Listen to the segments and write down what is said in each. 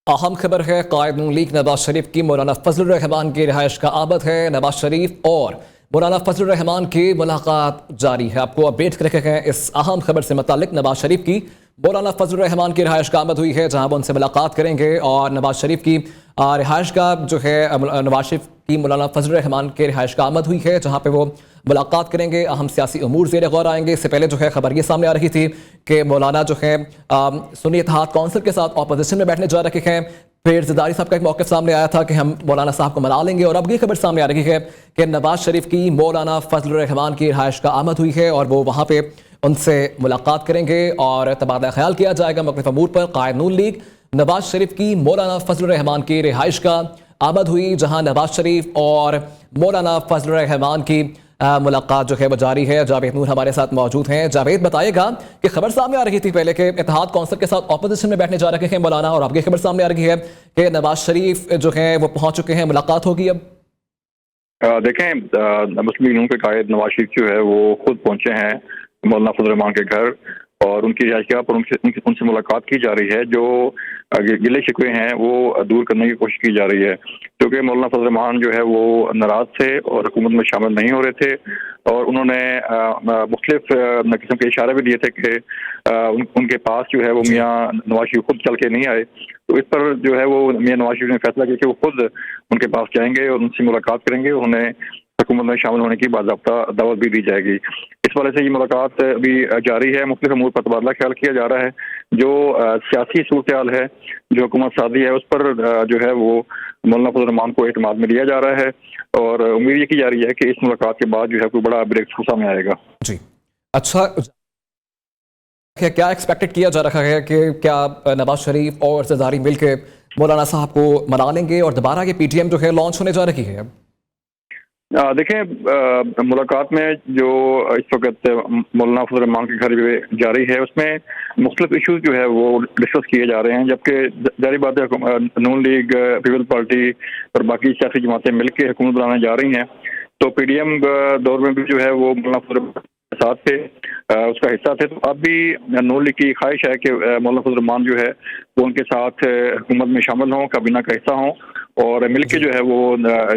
अहम खबर है, कायद नून लीग नवाज शरीफ की मौलाना फजलुर रहमान की रिहाइश का आमद है। नवाज शरीफ और मौलाना फजलुर रहमान की मुलाकात जारी है। आपको अपडेट कर रखे हैं इस अहम खबर से मुतालिक। नवाज शरीफ की मौलाना फजलुर रहमान की रिहाइश का आमद हुई है, जहां वो उनसे मुलाकात करेंगे। और नवाज शरीफ की रिहाइश का जो है, नवाज शरीफ की मौलाना फजलुर रहमान के रिहाइश का आमद हुई है, जहां पे वो मुलाकात करेंगे। अहम सियासी अमूर ज़ेर गौर आएंगे। इससे पहले जो है खबर ये सामने आ रही थी कि मौलाना जो है सुन्नी इत्तेहाद कौंसिल के साथ अपोजिशन में बैठने जा रहे हैं। फिर ज़रदारी साहब का एक मौक़िफ़ सामने आया था कि हम मौलाना साहब को मना लेंगे, और अब ये खबर सामने आ रही है कि नवाज शरीफ की मौलाना फजलुर रहमान की रिहाइश का आमद हुई है और वो वहाँ पे उनसे मुलाकात करेंगे और तबादला ख्याल किया जाएगा मुख्तलिफ अमूर पर। कायद नून लीग नवाज शरीफ की मौलाना फजलुर रहमान की रिहाइश का आमद हुई, जहाँ नवाज शरीफ और मौलाना फजलुर रहमान की मुलाकात जो है वो जारी है। जावेद नूर हमारे साथ मौजूद हैं। जावेद, बताइएगा कि खबर सामने आ रही थी पहले कि इत्तेहाद कौंसिल के साथ अपोजिशन में बैठने जा रहे हैं मौलाना, और अब ये खबर सामने आ रही है कि नवाज शरीफ जो है वो पहुंच चुके हैं, मुलाकात होगी अब। देखें, मुस्लिम लीग के कायद नवाज शरीफ जो है वो खुद पहुंचे हैं मौलाना फजलुर रहमान के घर, और उनकी रिहाइशगाह पर उनसे मुलाकात की जा रही है। जो गिले शिकवे हैं वो दूर करने की कोशिश की जा रही है, क्योंकि मौलाना फजलुर रहमान जो है वो नाराज थे और हुकूमत में शामिल नहीं हो रहे थे, और उन्होंने मुख्तलिफ किस्म के इशारे भी दिए थे कि उनके पास जो है वो मियाँ नवाज शरीफ खुद चल के नहीं आए। तो इस पर जो है वो मियाँ नवाज शरीफ ने फैसला किया कि वो खुद उनके पास जाएंगे और उनसे मुलाकात करेंगे। उन्हें हुकूमत में शामिल होने की बाज़ाब्ता दावत भी दी जाएगी। इस वजह से ये मुलाकात भी जारी है। मुख्तलिफ अमूर पर तबादला ख्याल किया जा रहा है। जो सियासी सूरत हाल है, जो हुकूमत साजी है, उस पर जो है वो मौलाना फजलुर रहमान को एतमाद में लिया जा रहा है, और उम्मीद ये की जा रही है कि इस मुलाकात के बाद जो है कोई बड़ा ब्रेक थ्रू सामने आएगा। जी, अच्छा, क्या एक्सपेक्टेड किया जा रहा है कि क्या नवाज शरीफ और ज़रदारी मिल के मौलाना साहब को मना लेंगे और दोबारा ये PTM जो है लॉन्च होने जा रही है? देखें, मुलाकात में जो इस वक्त मौलाना फजलुर रहमान के घर जारी है, उसमें मुख्तलिफ इशूज़ जो है वो डिस्कस किए जा रहे हैं। जबकि जारी बात है, नून लीग, पीपल पार्टी और बाकी सियासी जमातें मिलकर हुकूमत बनाने जा रही हैं। तो PDM दौर में भी जो है वो मौलाना फजलुर के साथ थे, उसका हिस्सा थे। तो अब भी नून लीग की ख्वाहिश है कि मौलाना फजलुर रहमान जो है वो उनके साथ हुकूमत में शामिल हों, काबीना का हिस्सा हों, और मिलके जो है वो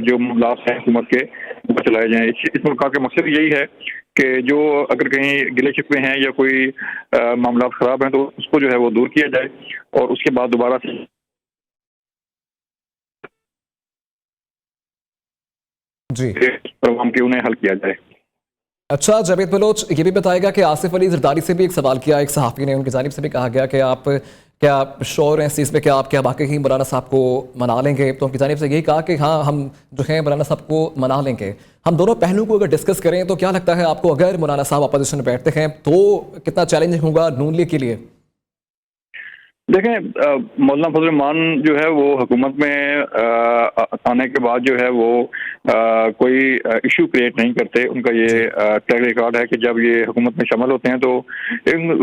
जो मामलात हैं हुकूमत के वो चलाए जाएं। इस मुलाकात का मकसद यही है कि जो अगर कहीं गिले शिकवे हैं या कोई मामलात खराब हैं तो उसको जो है वो दूर किया जाए, और उसके बाद दोबारा से प्रोग्राम के उन्हें हल किया जाए। अच्छा, जावेद बलोच, ये भी बताएगा कि आसिफ अली ज़रदारी से भी एक सवाल किया एक सहाफ़ी ने, उनकी जानिब से भी कहा गया कि आप क्या श्योर हैं इस चीज़ में कि आप क्या वाकई ही मौलाना साहब को मना लेंगे? तो उनकी जानिब से यही कहा कि हाँ, हम जो है मौलाना साहब को मना लेंगे। हम दोनों पहलू को अगर डिस्कस करें तो क्या लगता है आपको, अगर मौलाना साहब अपोजिशन में बैठते हैं तो कितना चैलेंजिंग होगा नून लीग के लिए? देखें, मौलाना फजलुर रहमान जो है वो हुकूमत में आने के बाद जो है वो कोई इशू क्रिएट नहीं करते। उनका ये ट्रैक रिकॉर्ड है कि जब ये हुकूमत में शामिल होते हैं तो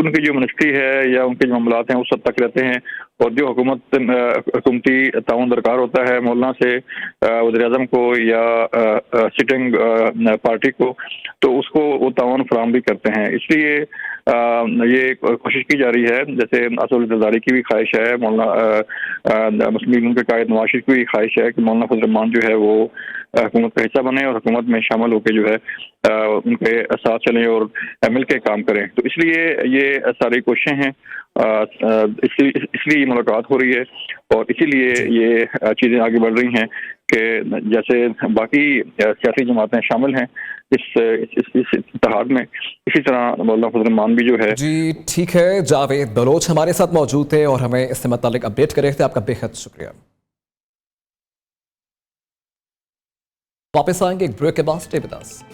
उनकी जो मिनिस्ट्री है या उनके जो मामलात हैं उस हद तक रहते हैं, और जो हुकूमती ताउन दरकार होता है मौलाना से वज़ीर-ए-आज़म को या सिटिंग पार्टी को, तो उसको वो ताउन फराहम भी करते हैं। इसलिए ये कोशिश की जा रही है, जैसे आसिफ अली ज़रदारी की भी ख्वाहिश है, मौलाना मुस्लिम लीग के कायद नवाज शरीफ की भी ख्वाहिश है कि मौलाना फजलुर रहमान जो है वो हुकूमत का हिस्सा बने और हुकूमत में शामिल होकर जो है उनके साथ चलें और मिल के काम करें। तो इसलिए ये सारी कोशिशें हैं, इसलिए ये मुलाकात हो रही है, और इसीलिए ये चीज़ें आगे बढ़ रही हैं कि जैसे बाकी सियासी जमातें शामिल हैं इस इत्तेहाद में, इसी तरह मौलाना फजलुर रहमान भी जो है। जी ठीक है, जावेद बलोच हमारे साथ मौजूद थे और हमें इससे मुताल्लिक अपडेट कर रहे थे। आपका बेहद शुक्रिया। वापस आएंगे एक ब्रेक के बाद। Stay with us.